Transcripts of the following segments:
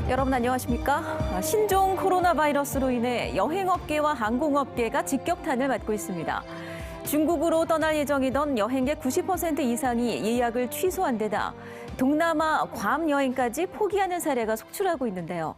여러분 안녕하십니까? 신종 코로나 바이러스로 인해 여행업계와 항공업계가 직격탄을 맞고 있습니다. 중국으로 떠날 예정이던 여행객 90% 이상이 예약을 취소한 데다 동남아 괌 여행까지 포기하는 사례가 속출하고 있는데요.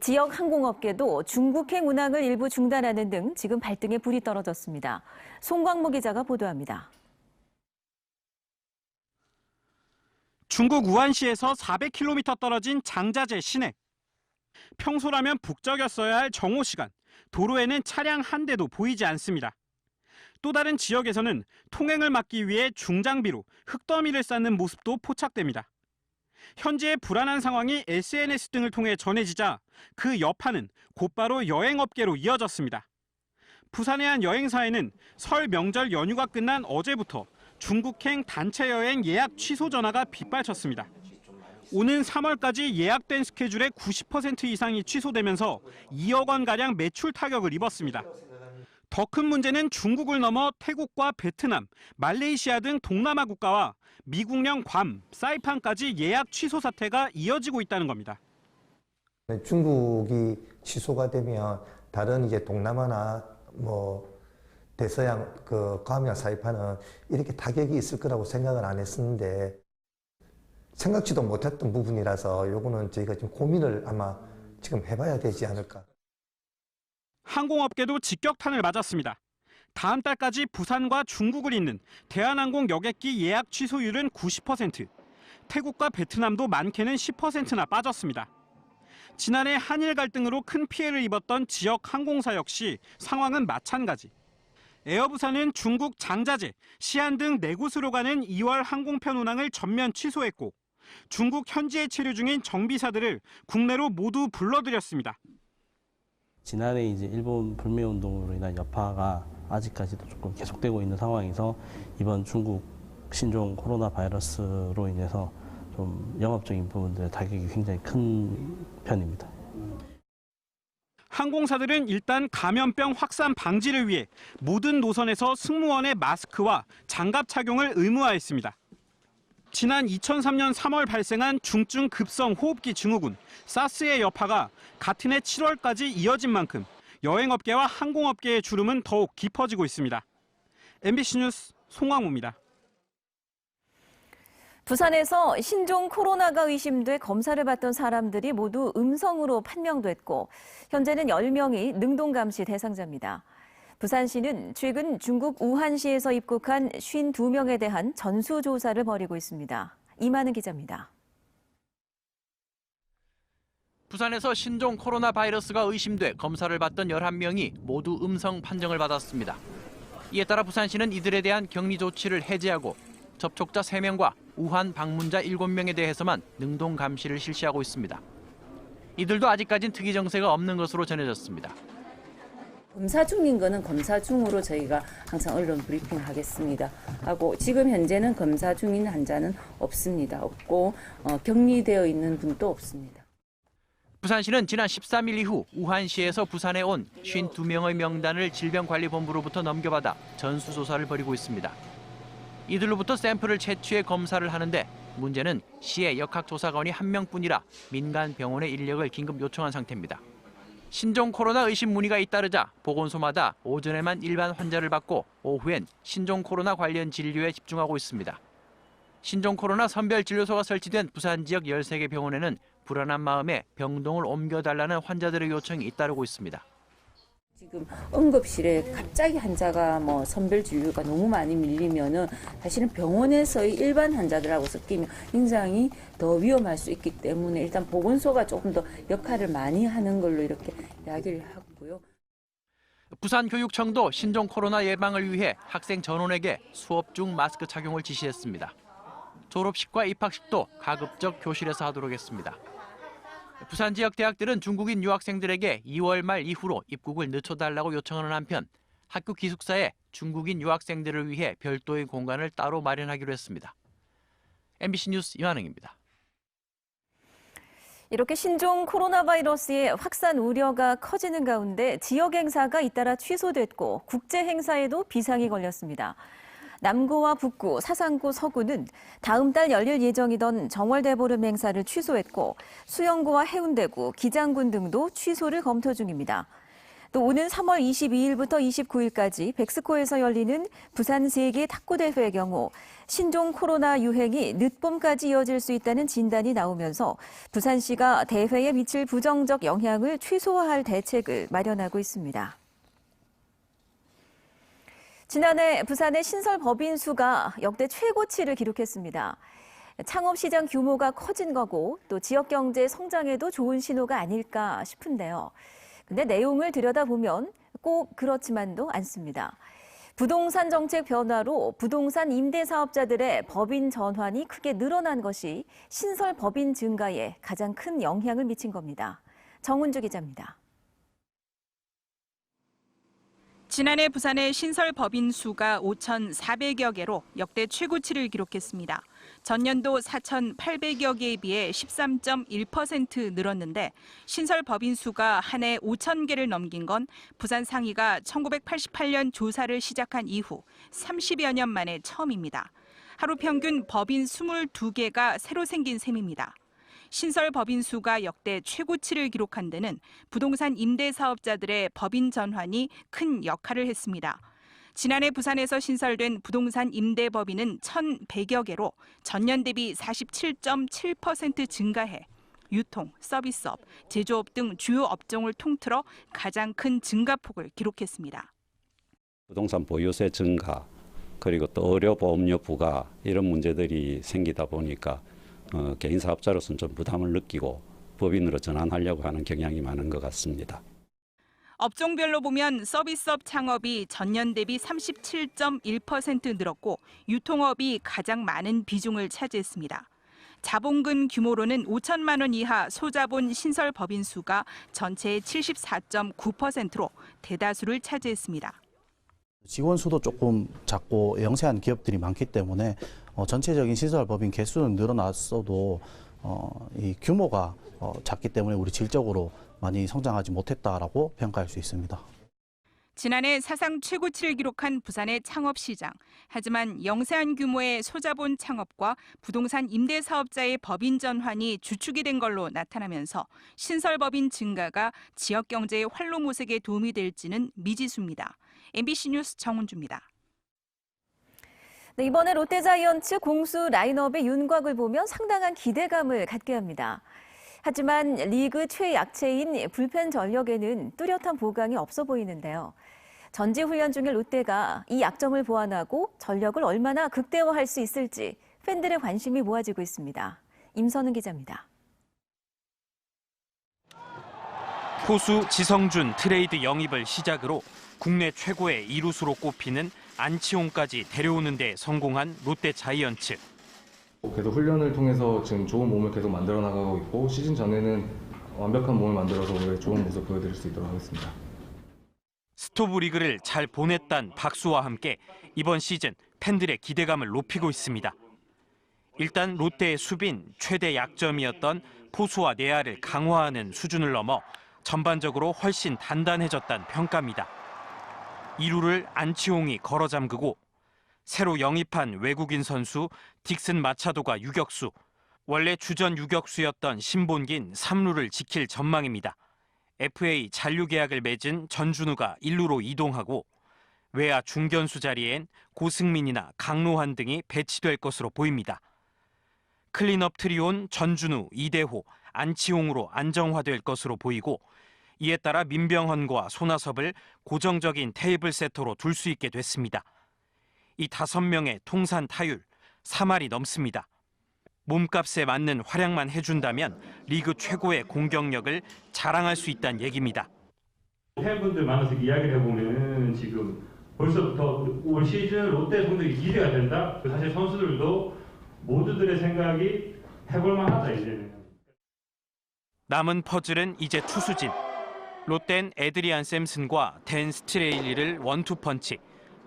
지역 항공업계도 중국행 운항을 일부 중단하는 등 지금 발등에 불이 떨어졌습니다. 송광무 기자가 보도합니다. 중국 우한시에서 400km 떨어진 장자제 시내. 평소라면 북적였어야 할 정오 시간, 도로에는 차량 한 대도 보이지 않습니다. 또 다른 지역에서는 통행을 막기 위해 중장비로 흙더미를 쌓는 모습도 포착됩니다. 현재의 불안한 상황이 SNS 등을 통해 전해지자 그 여파는 곧바로 여행업계로 이어졌습니다. 부산의 한 여행사에는 설 명절 연휴가 끝난 어제부터 중국행 단체 여행 예약 취소 전화가 빗발쳤습니다. 오는 3월까지 예약된 스케줄의 90% 이상이 취소되면서 2억 원가량 매출 타격을 입었습니다. 더 큰 문제는 중국을 넘어 태국과 베트남, 말레이시아 등 동남아 국가와 미국령 괌, 사이판까지 예약 취소 사태가 이어지고 있다는 겁니다. 중국이 취소가 되면 다른 이제 동남아나 대서양 괌이나 사이판은 이렇게 타격이 있을 거라고 생각을 안 했었는데 생각지도 못했던 부분이라서 요거는 저희가 지금 고민을 아마 지금 해봐야 되지 않을까. 항공업계도 직격탄을 맞았습니다. 다음 달까지 부산과 중국을 잇는 대한항공 여객기 예약 취소율은 90%, 태국과 베트남도 많게는 10%나 빠졌습니다. 지난해 한일 갈등으로 큰 피해를 입었던 지역 항공사 역시 상황은 마찬가지. 에어부산은 중국 장자제, 시안 등 4곳으로 가는 2월 항공편 운항을 전면 취소했고 중국 현지에 체류 중인 정비사들을 국내로 모두 불러들였습니다. 지난해 일본 불매 운동으로 인한 여파가 아직까지도 조금 계속되고 있는 상황에서 이번 중국 신종 코로나 바이러스로 인해서 좀 영업적인 부분들의 타격이 굉장히 큰 편입니다. 항공사들은 일단 감염병 확산 방지를 위해 모든 노선에서 승무원의 마스크와 장갑 착용을 의무화했습니다. 지난 2003년 3월 발생한 중증 급성 호흡기 증후군, 사스의 여파가 같은 해 7월까지 이어진 만큼 여행업계와 항공업계의 주름은 더욱 깊어지고 있습니다. MBC 뉴스 송광무입니다. 부산에서 신종 코로나가 의심돼 검사를 받던 사람들이 모두 음성으로 판명됐고 현재는 10명이 능동감시 대상자입니다. 부산시는 최근 중국 우한시에서 입국한 52명에 대한 전수조사를 벌이고 있습니다. 이만은 기자입니다. 부산에서 신종 코로나 바이러스가 의심돼 검사를 받던 11명이 모두 음성 판정을 받았습니다. 이에 따라 부산시는 이들에 대한 격리 조치를 해제하고 접촉자 3명과 우한 방문자 7명에 대해서만 능동 감시를 실시하고 있습니다. 이들도 아직까진 특이 증세가 없는 것으로 전해졌습니다. 검사 중인 거는 검사 중으로 저희가 항상 언론 브리핑을 하겠습니다. 하고 지금 현재는 검사 중인 환자는 없습니다. 없고 격리되어 있는 분도 없습니다. 부산시는 지난 13일 이후 우한시에서 부산에 온 52명의 명단을 질병관리본부로부터 넘겨받아 전수조사를 벌이고 있습니다. 이들로부터 샘플을 채취해 검사를 하는데 문제는 시의 역학조사관이 1명뿐이라 민간 병원의 인력을 긴급 요청한 상태입니다. 신종 코로나 의심 문의가 잇따르자 보건소마다 오전에만 일반 환자를 받고 오후엔 신종 코로나 관련 진료에 집중하고 있습니다. 신종 코로나 선별진료소가 설치된 부산 지역 13개 병원에는 불안한 마음에 병동을 옮겨달라는 환자들의 요청이 잇따르고 있습니다. 지금 응급실에 갑자기 환자가 선별 진료가 너무 많이 밀리면은 사실은 병원에서의 일반 환자들하고 섞이면 굉장히 더 위험할 수 있기 때문에 일단 보건소가 조금 더 역할을 많이 하는 걸로 이렇게 이야기를 하고요. 부산교육청도 신종 코로나 예방을 위해 학생 전원에게 수업 중 마스크 착용을 지시했습니다. 졸업식과 입학식도 가급적 교실에서 하도록 했습니다. 부산 지역 대학들은 중국인 유학생들에게 2월 말 이후로 입국을 늦춰달라고 요청하는 한편 학교 기숙사에 중국인 유학생들을 위해 별도의 공간을 따로 마련하기로 했습니다. MBC 뉴스 이완흥입니다. 이렇게 신종 코로나 바이러스의 확산 우려가 커지는 가운데 지역 행사가 잇따라 취소됐고 국제 행사에도 비상이 걸렸습니다. 남구와 북구, 사상구, 서구는 다음 달 열릴 예정이던 정월대보름 행사를 취소했고 수영구와 해운대구, 기장군 등도 취소를 검토 중입니다. 또 오는 3월 22일부터 29일까지 백스코에서 열리는 부산 세계 탁구대회의 경우 신종 코로나 유행이 늦봄까지 이어질 수 있다는 진단이 나오면서 부산시가 대회에 미칠 부정적 영향을 최소화할 대책을 마련하고 있습니다. 지난해 부산의 신설 법인 수가 역대 최고치를 기록했습니다. 창업시장 규모가 커진 거고 또 지역 경제 성장에도 좋은 신호가 아닐까 싶은데요. 근데 내용을 들여다보면 꼭 그렇지만도 않습니다. 부동산 정책 변화로 부동산 임대 사업자들의 법인 전환이 크게 늘어난 것이 신설 법인 증가에 가장 큰 영향을 미친 겁니다. 정은주 기자입니다. 지난해 부산의 신설 법인 수가 5,400여 개로 역대 최고치를 기록했습니다. 전년도 4,800여 개에 비해 13.1% 늘었는데 신설 법인 수가 한 해 5,000개를 넘긴 건 부산 상위가 1988년 조사를 시작한 이후 30여 년 만에 처음입니다. 하루 평균 법인 22개가 새로 생긴 셈입니다. 신설 법인 수가 역대 최고치를 기록한 데는 부동산 임대 사업자들의 법인 전환이 큰 역할을 했습니다. 지난해 부산에서 신설된 부동산 임대 법인은 1,100여 개로 전년 대비 47.7% 증가해 유통, 서비스업, 제조업 등 주요 업종을 통틀어 가장 큰 증가폭을 기록했습니다. 부동산 보유세 증가, 그리고 또 의료보험료 부과 이런 문제들이 생기다 보니까 개인 사업자로서는 좀 부담을 느끼고 법인으로 전환하려고 하는 경향이 많은 것 같습니다. 업종별로 보면 서비스업 창업이 전년 대비 37.1% 늘었고 유통업이 가장 많은 비중을 차지했습니다. 자본금 규모로는 5천만 원 이하 소자본 신설 법인 수가 전체의 74.9%로 대다수를 차지했습니다. 직원 수도 조금 작고 영세한 기업들이 많기 때문에 전체적인 시설 법인 개수는 늘어났어도 이 규모가 작기 때문에 우리 질적으로 많이 성장하지 못했다라고 평가할 수 있습니다. 지난해 사상 최고치를 기록한 부산의 창업시장. 하지만 영세한 규모의 소자본 창업과 부동산 임대 사업자의 법인 전환이 주축이 된 걸로 나타나면서 신설 법인 증가가 지역 경제의 활로 모색에 도움이 될지는 미지수입니다. MBC 뉴스 정은주입니다. 네, 이번에 롯데자이언츠 공수 라인업의 윤곽을 보면 상당한 기대감을 갖게 합니다. 하지만 리그 최약체인 불펜 전력에는 뚜렷한 보강이 없어 보이는데요. 전지훈련 중인 롯데가 이 약점을 보완하고 전력을 얼마나 극대화할 수 있을지 팬들의 관심이 모아지고 있습니다. 임선은 기자입니다. 포수 지성준 트레이드 영입을 시작으로 국내 최고의 이루수로 꼽히는 안치홍까지 데려오는 데 성공한 롯데 자이언츠. 계속 훈련을 통해서 지금 좋은 몸을 계속 만들어 나가고 있고 시즌 전에는 완벽한 몸을 만들어서 올해 좋은 모습 보여드릴 수 있도록 하겠습니다. 스토브 리그를 잘 보냈단 박수와 함께 이번 시즌 팬들의 기대감을 높이고 있습니다. 일단 롯데의 수빈 최대 약점이었던 포수와 내야를 강화하는 수준을 넘어 전반적으로 훨씬 단단해졌다는 평가입니다. 2루를 안치홍이 걸어 잠그고 새로 영입한 외국인 선수 딕슨 마차도가 유격수, 원래 주전 유격수였던 신본긴 3루를 지킬 전망입니다. FA 잔류 계약을 맺은 전준우가 1루로 이동하고 외야 중견수 자리엔 고승민이나 강로환 등이 배치될 것으로 보입니다. 클린업 트리온 전준우, 이대호, 안치홍으로 안정화될 것으로 보이고 이에 따라 민병헌과 손아섭을 고정적인 테이블 세터로 둘 수 있게 됐습니다. 이 5명의 통산 타율 3할이 넘습니다. 몸값에 맞는 활약만 해준다면 리그 최고의 공격력을 자랑할 수 있다는 얘기입니다. 팬분들 만나서 이야기를 해보면 지금 벌써부터 올 시즌 롯데 성적이 기대가 된다. 사실 선수들도 모두들의 생각이 해볼만하다 이제는. 남은 퍼즐은 이제 투수진. 롯데는 에드리안 샘슨과 댄 스트레일리를 원투펀치,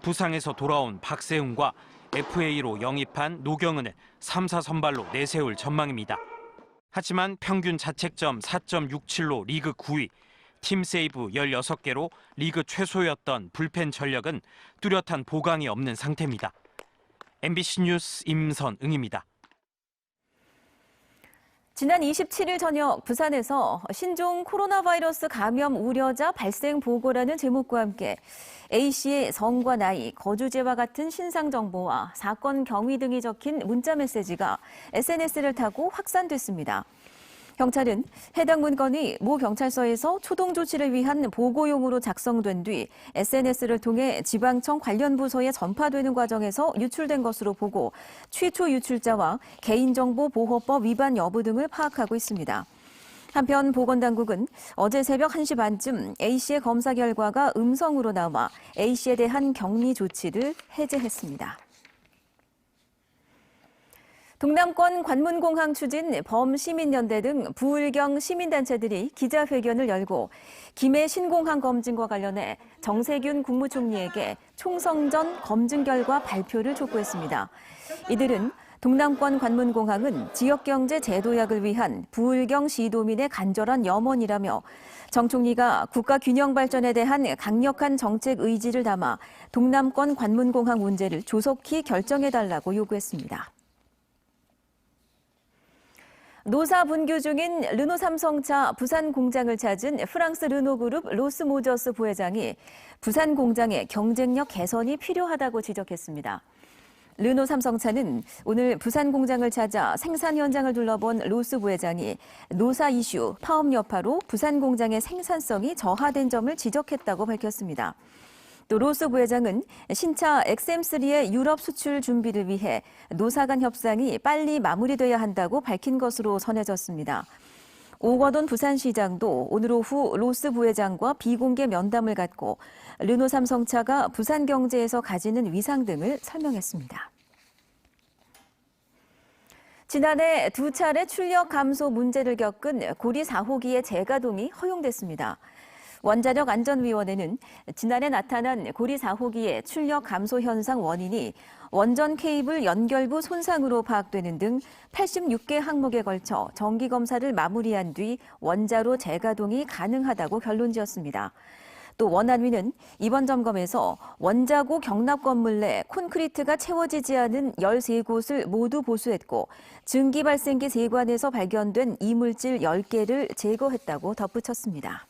부상에서 돌아온 박세웅과 FA로 영입한 노경은을 3사 선발로 내세울 전망입니다. 하지만 평균 자책점 4.67로 리그 9위, 팀 세이브 16개로 리그 최소였던 불펜 전력은 뚜렷한 보강이 없는 상태입니다. MBC 뉴스 임선응입니다. 지난 27일 저녁 부산에서 신종 코로나 바이러스 감염 우려자 발생 보고라는 제목과 함께 A씨의 성과 나이, 거주지와 같은 신상 정보와 사건 경위 등이 적힌 문자 메시지가 SNS를 타고 확산됐습니다. 경찰은 해당 문건이 모 경찰서에서 초동 조치를 위한 보고용으로 작성된 뒤 SNS를 통해 지방청 관련 부서에 전파되는 과정에서 유출된 것으로 보고 최초 유출자와 개인정보보호법 위반 여부 등을 파악하고 있습니다. 한편 보건당국은 어제 새벽 1시 반쯤 A씨의 검사 결과가 음성으로 나와 A씨에 대한 격리 조치를 해제했습니다. 동남권 관문공항 추진 범시민연대 등 부울경 시민단체들이 기자회견을 열고 김해 신공항 검증과 관련해 정세균 국무총리에게 총선 전 검증 결과 발표를 촉구했습니다. 이들은 동남권 관문공항은 지역경제 재도약을 위한 부울경 시도민의 간절한 염원이라며 정 총리가 국가 균형 발전에 대한 강력한 정책 의지를 담아 동남권 관문공항 문제를 조속히 결정해달라고 요구했습니다. 노사 분규 중인 르노 삼성차 부산 공장을 찾은 프랑스 르노그룹 로스모저스 부회장이 부산 공장의 경쟁력 개선이 필요하다고 지적했습니다. 르노 삼성차는 오늘 부산 공장을 찾아 생산 현장을 둘러본 로스 부회장이 노사 이슈, 파업 여파로 부산 공장의 생산성이 저하된 점을 지적했다고 밝혔습니다. 또 로스 부회장은 신차 XM3의 유럽 수출 준비를 위해 노사 간 협상이 빨리 마무리돼야 한다고 밝힌 것으로 전해졌습니다. 오거돈 부산시장도 오늘 오후 로스 부회장과 비공개 면담을 갖고 르노 삼성차가 부산 경제에서 가지는 위상 등을 설명했습니다. 지난해 2차례 출력 감소 문제를 겪은 고리 4호기의 재가동이 허용됐습니다. 원자력 안전위원회는 지난해 나타난 고리 4호기의 출력 감소 현상 원인이 원전 케이블 연결부 손상으로 파악되는 등 86개 항목에 걸쳐 정기검사를 마무리한 뒤 원자로 재가동이 가능하다고 결론지었습니다. 또 원안위는 이번 점검에서 원자고 경납 건물 내 콘크리트가 채워지지 않은 13곳을 모두 보수했고 증기 발생기 세관에서 발견된 이물질 10개를 제거했다고 덧붙였습니다.